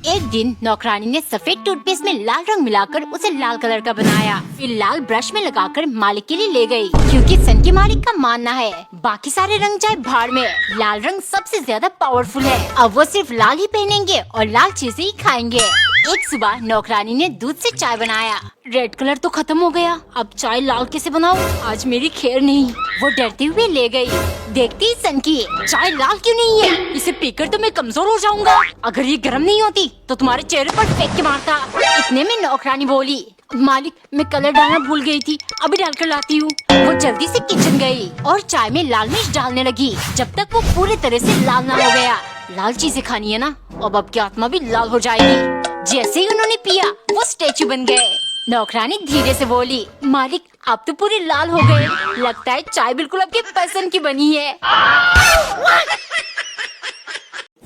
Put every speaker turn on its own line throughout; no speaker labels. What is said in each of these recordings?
एक दिन नौकरानी ने सफेद टूथपेस्ट में लाल रंग मिलाकर उसे लाल कलर का बनाया। फिर लाल ब्रश में लगाकर मालिक के लिए ले गई, क्योंकि सन के मालिक का मानना है बाकी सारे रंग जाए भाड़ में, लाल रंग सबसे ज्यादा पावरफुल है। अब वो सिर्फ लाल ही पहनेंगे और लाल चीजें ही खाएंगे। एक सुबह नौकरानी ने दूध से चाय बनाया। रेड कलर तो खत्म हो गया, अब चाय लाल कैसे बनाऊं? आज मेरी खैर नहीं। वो डरते हुए ले गई। देखती ही सन की, चाय लाल क्यों नहीं है? इसे पीकर तो मैं कमजोर हो जाऊंगा। अगर ये गर्म नहीं होती तो तुम्हारे चेहरे पर फेंक के मारता। इतने में नौकरानी बोली, मालिक मैं कलर डालना भूल गई थी, अभी डालकर लाती हूँ। वो जल्दी से किचन गई और चाय में लाल मिर्च डालने लगी, जब तक वो पूरी तरह से लाल ना हो गया। लाल चीजें खानी है ना, अब की आत्मा भी लाल हो जाएगी। जैसे ही उन्होंने पिया वो स्टेचू बन गए। नौकरानी धीरे से बोली, मालिक आप तो पूरे लाल हो गए, लगता है चाय बिल्कुल आपके पसंद की बनी है।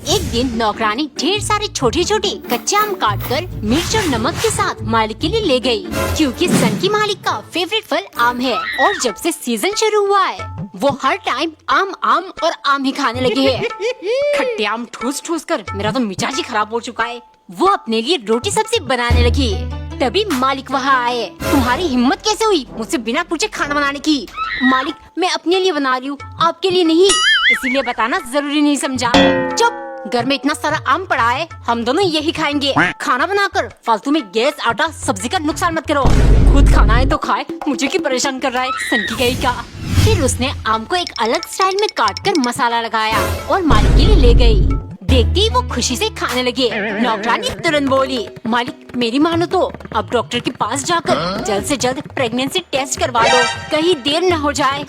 एक दिन नौकरानी ढेर सारे छोटे छोटे कच्चे आम काटकर मिर्च और नमक के साथ मालिक के लिए ले गई, क्योंकि सन की मालिक का फेवरेट फल आम है और जब से सीजन शुरू हुआ है वो हर टाइम आम आम और आम ही खाने लगे हैं। खट्टे आम ठूस ठूस कर मेरा तो मिजाज ही खराब हो चुका है। वो अपने लिए रोटी सब्जी बनाने लगी। तभी मालिक वहाँ आए। तुम्हारी हिम्मत कैसे हुई मुझसे बिना पूछे खाना बनाने की? मालिक मैं अपने लिए बना रही हूँ, आपके लिए नहीं, इसीलिए बताना जरूरी नहीं समझा। चुप, घर में इतना सारा आम पड़ा है, हम दोनों यही खाएंगे। खाना बनाकर फालतू में गैस आटा सब्जी का नुकसान मत करो। खुद खाना है तो खाए, मुझे क्यों परेशान कर रहा है सन की गई का। फिर उसने आम को एक अलग स्टाइल में काटकर मसाला लगाया और मालिक के लिए ले गई। देखते ही वो खुशी से खाने लगे। नौकरानी तुरंत बोली, मालिक मेरी मानो तो अब डॉक्टर के पास जाकर जल्द से जल्द प्रेगनेंसी टेस्ट करवा लो, कहीं देर न हो जाए।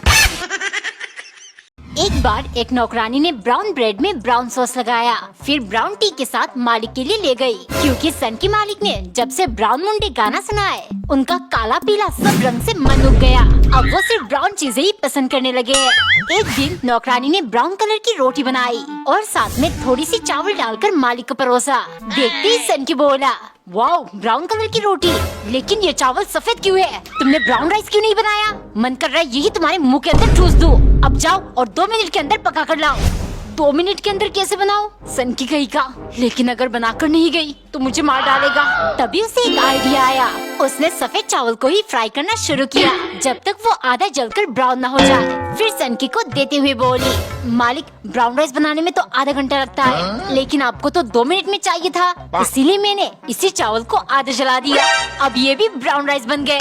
एक बार एक नौकरानी ने ब्राउन ब्रेड में ब्राउन सॉस लगाया, फिर ब्राउन टी के साथ मालिक के लिए ले गई, क्योंकि सन की मालिक ने जब से ब्राउन मुंडे गाना सुना है उनका काला पीला सब रंग से मन उब गया। अब वो सिर्फ ब्राउन चीजें ही पसंद करने लगे। एक दिन नौकरानी ने ब्राउन कलर की रोटी बनाई और साथ में थोड़ी सी चावल डालकर मालिक को परोसा। देखते ही सन की बोला, वाओ ब्राउन कलर की रोटी, लेकिन ये चावल सफेद क्यों है? तुमने ब्राउन राइस क्यों नहीं बनाया? मन कर रहा है यही तुम्हारे मुंह के अंदर ठूस दूं। अब जाओ और 2 मिनट के अंदर पका कर लाओ। 2 मिनट के अंदर कैसे बनाओ? सन की गई का, लेकिन अगर बनाकर नहीं गई तो मुझे मार डालेगा। तभी उसे एक आइडिया आया। उसने सफेद चावल को ही फ्राई करना शुरू किया, जब तक वो आधा जलकर ब्राउन न हो जाए। फिर सनकी को देते हुए बोली, मालिक ब्राउन राइस बनाने में तो आधा घंटा लगता है, लेकिन आपको तो 2 मिनट में चाहिए था, इसीलिए मैंने इसी चावल को आधा जला दिया। अब ये भी ब्राउन राइस बन गए।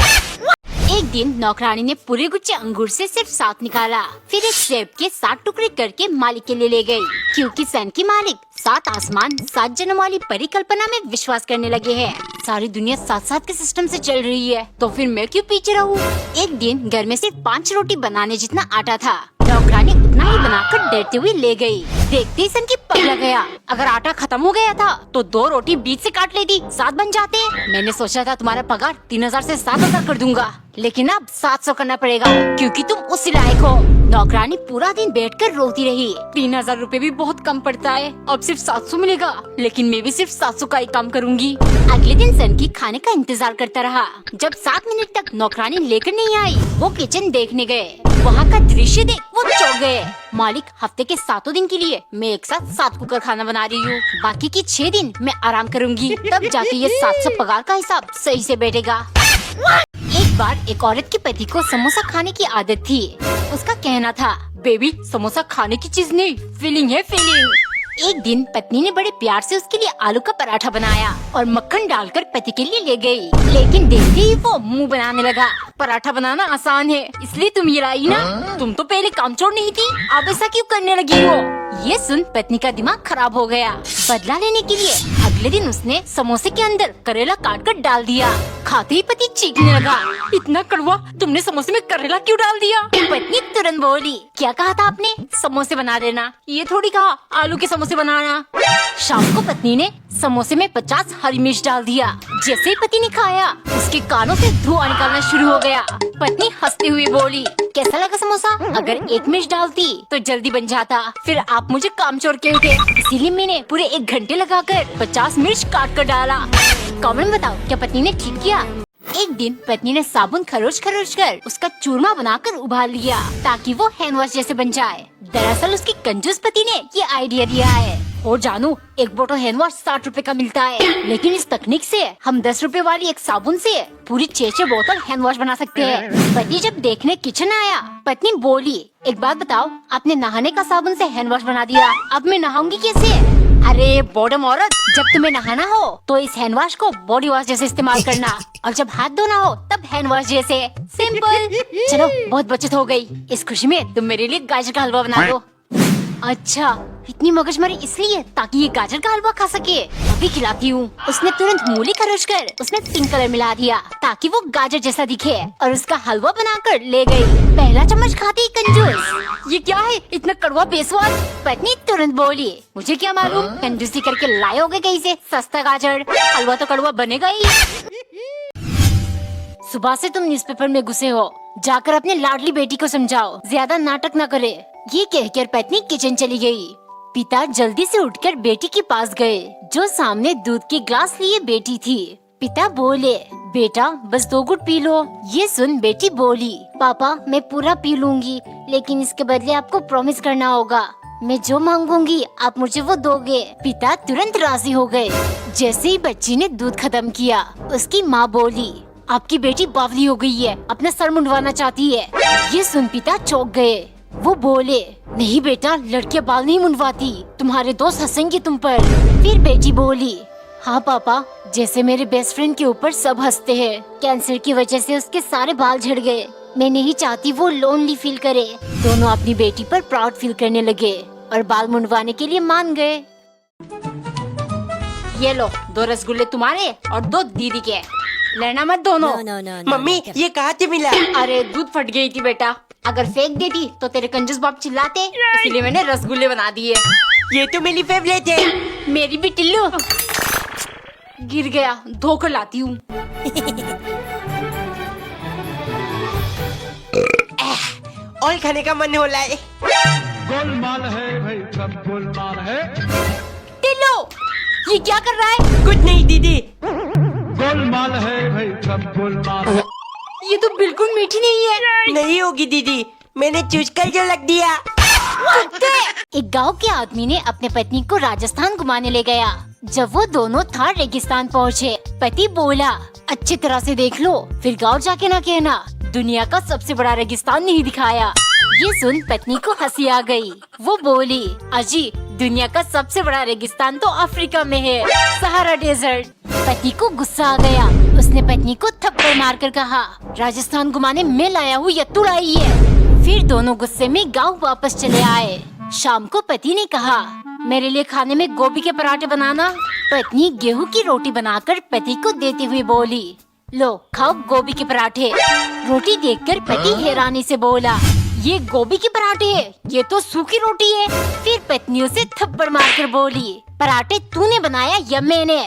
एक दिन नौकरानी ने पूरे गुच्छे अंगूर से सिर्फ 7 निकाला, फिर एक सेब के 7 टुकड़े करके मालिक के लिए ले गई, क्योंकि सन की मालिक 7 आसमान 7 जन्म वाली परिकल्पना में विश्वास करने लगे हैं। सारी दुनिया 7-7 के सिस्टम से चल रही है, तो फिर मैं क्यों पीछे रहूं? एक दिन घर में सिर्फ 5 रोटी बनाने जितना आटा था। नौकरानी उतना ही बनाकर डरते हुए ले गई। देखते ही सन की पगला गया। अगर आटा खत्म हो गया था तो 2 रोटी बीच से काट लेती, 7 बन जाते। मैंने सोचा था तुम्हारा पगार 3000 से 7000 कर दूंगा, लेकिन अब 700 करना पड़ेगा, क्योंकि तुम उसी लायक हो। नौकरानी पूरा दिन बैठकर रोती रही। 3000 रुपए भी बहुत कम पड़ता है, अब सिर्फ 700 मिलेगा, लेकिन मैं भी सिर्फ 700 का ही काम करूंगी। अगले दिन सन की खाने का इंतजार करता रहा। जब 7 मिनट तक नौकरानी लेकर नहीं आई, वो किचन देखने गए। वहाँ का दृश्य देख वो चौंक गए। मालिक हफ्ते के 7 दिन के लिए मैं एक साथ 7 कुकर खाना बना रही हूँ, बाकी की 6 दिन मैं आराम करूँगी, तब जाके ये 700 पगार का हिसाब सही से बैठेगा। एक बार एक औरत के पति को समोसा खाने की आदत थी। उसका कहना था, बेबी समोसा खाने की चीज नहीं, फीलिंग है फीलिंग। एक दिन पत्नी ने बड़े प्यार से उसके लिए आलू का पराठा बनाया और मक्खन डालकर पति के लिए ले गई, लेकिन देखते ही वो मुंह बनाने लगा। पराठा बनाना आसान है, इसलिए तुम ये लाई ना? तुम तो पहले कामचोर नहीं थी, अब ऐसा क्यों करने लगी हो? ये सुन पत्नी का दिमाग खराब हो गया। बदला लेने के लिए अगले दिन उसने समोसे के अंदर करेला काट कर डाल दिया। खाते ही पति चीखने लगा, इतना कड़वा, तुमने समोसे में करेला क्यों डाल दिया? पत्नी तुरंत बोली, क्या कहा था आपने? समोसे बना देना, ये थोड़ी कहा आलू के समोसे बनाना। शाम को पत्नी ने समोसे में 50 हरी मिर्च डाल दिया। जैसे ही पति ने खाया, उसके कानों से धुआं निकालना शुरू हो गया। पत्नी हंसते हुए बोली, कैसा लगा समोसा? अगर 1 मिर्च डालती तो जल्दी बन जाता, फिर आप मुझे कामचोर कहते, इसीलिए मैंने पूरे 1 घंटे लगाकर 50 मिर्च काट कर डाला। कमेंट बताओ, क्या पत्नी ने ठीक किया? एक दिन पत्नी ने साबुन खरोच कर उसका चूरमा बनाकर उबाल लिया, ताकि वो हैंड वॉश जैसे बन जाए। दरअसल उसकी कंजूस पति ने ये आइडिया दिया है। और जानू, एक बोतल हैंड वॉश 60 रुपए का मिलता है, लेकिन इस तकनीक से हम 10 रुपए वाली एक साबुन से पूरी 6 बोतल हैंड वॉश बना सकते हैं। पति जब देखने किचन आया, पत्नी बोली, एक बात बताओ, आपने नहाने का साबुन से हैंड वॉश बना दिया, अब मैं नहाऊंगी कैसे? अरे बॉडम औरत, जब तुम्हें नहाना हो तो इस हैंड वॉश को बॉडी वॉश जैसे इस्तेमाल करना, और जब हाथ धोना हो तब हैंड वॉश जैसे। सिंपल। चलो, बहुत बचत हो गई। इस खुशी में तुम मेरे लिए गाजर का हलवा बना दो। अच्छा, इतनी मगजमारी इसलिए ताकि ये गाजर का हलवा खा सके। अभी खिलाती हूँ। उसने तुरंत मूली खरोच कर उसमें पिंक कलर मिला दिया ताकि वो गाजर जैसा दिखे, और उसका हलवा बनाकर ले गई। पहला चम्मच खाती ही कंजूस, ये क्या है, इतना कड़वा बेस्वाद। पत्नी तुरंत बोली, मुझे क्या मालूम, कंजूसी करके लाए होगे कहीं से सस्ता गाजर, हलवा तो कड़वा बनेगा ही। सुबह से तुम न्यूज़पेपर में घुसे हो, जाकर अपने लाडली बेटी को समझाओ, ज्यादा नाटक न करे। ये कहकर पत्नी किचन चली गई। पिता जल्दी से उठकर बेटी के पास गए, जो सामने दूध के ग्लास लिए बैठी थी। पिता बोले, बेटा बस 2 घुट पी लो। ये सुन बेटी बोली, पापा मैं पूरा पी लूंगी, लेकिन इसके बदले आपको प्रॉमिस करना होगा, मैं जो मांगूंगी आप मुझे वो दोगे। पिता तुरंत राजी हो गए। जैसे ही बच्ची ने दूध खत्म किया, उसकी माँ बोली, आपकी बेटी बावली हो गई है, अपना सर मुंडवाना चाहती है। ये सुन पिता चौंक गए। वो बोले, नहीं बेटा, लड़कियां बाल नहीं मुंडवाती, तुम्हारे दोस्त हंसेंगे तुम पर। फिर बेटी बोली, हाँ पापा, जैसे मेरे बेस्ट फ्रेंड के ऊपर सब हंसते हैं, कैंसर की वजह से उसके सारे बाल झड़ गए, मैं नहीं चाहती वो लोनली फील करे। दोनों अपनी बेटी पर प्राउड फील करने लगे और बाल मुंडवाने के लिए मान गए। ये लो 2 रसगुल्ले तुम्हारे और 2 दीदी के, लेना मत दोनों।
मम्मी ये कहाँ से मिला?
अरे दूध फट गई थी बेटा, अगर फेंक देती तो तेरे कंजूस बाप चिल्लाते, इसलिए मैंने रसगुल्ले बना दिए।
ये तो मेरी फेवरेट है।
मेरी भी टिल्लू। गिर गया, धोकर लाती हूँ।
और खाने का मन हो रहा है।
गोलमाल है भाई, सब गोलमाल है।
टिल्लू, ये क्या कर रहा है?
कुछ नहीं दीदी।
गोलमाल है भाई, सब गोलमाल है।
ये तो बिल्कुल मीठी नहीं है।
नहीं होगी दीदी, मैंने चूस कर जो लग दिया।
एक गांव के आदमी ने अपने पत्नी को राजस्थान घुमाने ले गया। जब वो दोनों थार रेगिस्तान पहुँचे, पति बोला, अच्छी तरह से देख लो, फिर गाँव जाके ना कहना दुनिया का सबसे बड़ा रेगिस्तान नहीं दिखाया। ये सुन पत्नी को हंसी आ गई। वो बोली, अजी दुनिया का सबसे बड़ा रेगिस्तान तो अफ्रीका में है, सहारा डेजर्ट। पति को गुस्सा आ गया। उसने पत्नी को थप्पड़ मारकर कहा, राजस्थान घुमाने मैं लाया हूँ या तू लाई है? फिर दोनों गुस्से में गांव वापस चले आए। शाम को पति ने कहा, मेरे लिए खाने में गोभी के पराठे बनाना। पत्नी गेहूं की रोटी बनाकर पति को देते हुए बोली, लो खाओ गोभी के पराठे। रोटी देखकर पति हैरानी से बोला, ये गोभी के पराठे है, ये तो सूखी रोटी है। फिर पत्नी उसे थप्पड़ मारकर बोली, पराठे तूने बनाया या मैंने?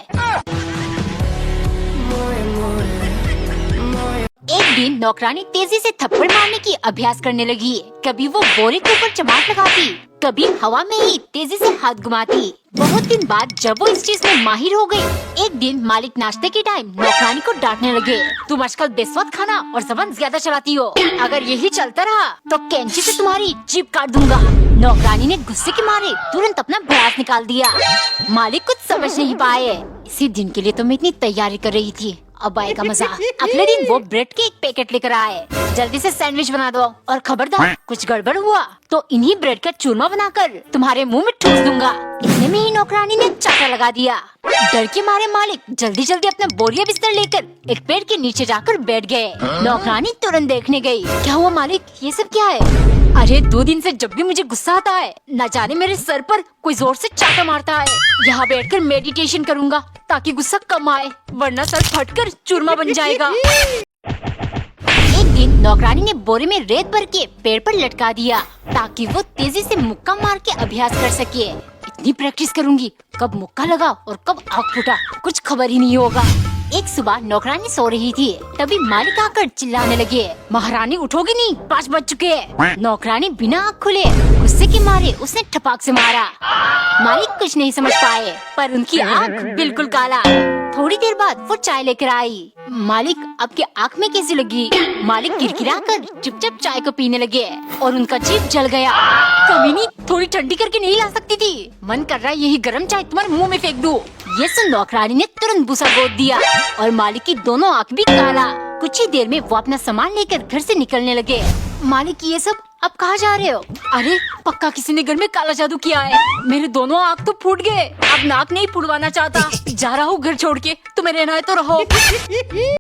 एक दिन नौकरानी तेजी से थप्पड़ मारने की अभ्यास करने लगी। कभी वो बोरे के ऊपर चमाट लगाती, कभी हवा में ही तेजी से हाथ घुमाती। बहुत दिन बाद जब वो इस चीज में माहिर हो गई, एक दिन मालिक नाश्ते के टाइम नौकरानी को डांटने लगे, तुम आजकल बेस्वाद खाना और जबान ज्यादा चलाती हो, अगर यही चलता रहा तो कैंची से तुम्हारी जीभ काट दूंगा। नौकरानी ने गुस्से के मारे तुरंत अपना भड़ास निकाल दिया। मालिक कुछ समझ नहीं पाए। इसी दिन के लिए तो मैं इतनी तैयारी कर रही थी, अब आएगा मजा। अगले दिन वो ब्रेड के एक पैकेट लेकर आए। जल्दी से सैंडविच बना दो, और खबरदार कुछ गड़बड़ हुआ तो इन्हीं ब्रेड का चूरमा बनाकर तुम्हारे मुंह में ठूस दूंगा। इतने में ही नौकरानी ने चाटा लगा दिया। डर के मारे मालिक जल्दी जल्दी अपना बोरिया बिस्तर लेकर एक पेड़ के नीचे जाकर बैठ गए। नौकरानी तुरंत देखने गई, क्या हुआ मालिक, ये सब क्या है? अरे 2 दिन से जब भी मुझे गुस्सा आता है, न जाने मेरे सर पर कोई जोर से चाटा मारता है। यहाँ बैठकर मेडिटेशन करूँगा ताकि गुस्सा कम आए, वरना सर फटकर चूरमा बन जाएगा। एक दिन नौकरानी ने बोरे में रेत भर के पेड़ पर लटका दिया ताकि वो तेजी से मुक्का मार के अभ्यास कर सके। इतनी प्रैक्टिस करूंगी, कब मुक्का लगा और कब आग फूटा कुछ खबर ही नहीं होगा। एक सुबह नौकरानी सो रही थी, तभी मालिक आकर चिल्लाने लगे, महारानी उठोगी नहीं, 5 बज चुके हैं। नौकरानी बिना आँख खुले गुस्से के मारे उसने ठपाक से मारा। मालिक कुछ नहीं समझ पाए, पर उनकी आँख बिल्कुल काला। थोड़ी देर बाद वो चाय लेकर आई। मालिक, आपके आँख में कैसी लगी? मालिक किरकिरा कर चुपचाप चाय को पीने लगे और उनका जीभ जल गया। कमीनी, थोड़ी ठंडी करके नहीं ला सकती थी? मन कर रहा है यही गर्म चाय तुम्हारे मुंह में फेंक दूं। ये सुन नौकरानी ने तुरंत भूसा गोद दिया और मालिक की दोनों आँख भी काला। कुछ ही देर में वो अपना सामान लेकर घर से निकलने लगे। मालिक, ये सब अब कहाँ जा रहे हो? अरे पक्का किसी ने घर में काला जादू किया है। मेरे दोनों आँख तो फूट गए, अब नाक नहीं फुड़वाना चाहता। जा रहा हूँ घर छोड़ के, तुम्हें रहना है तो रहो।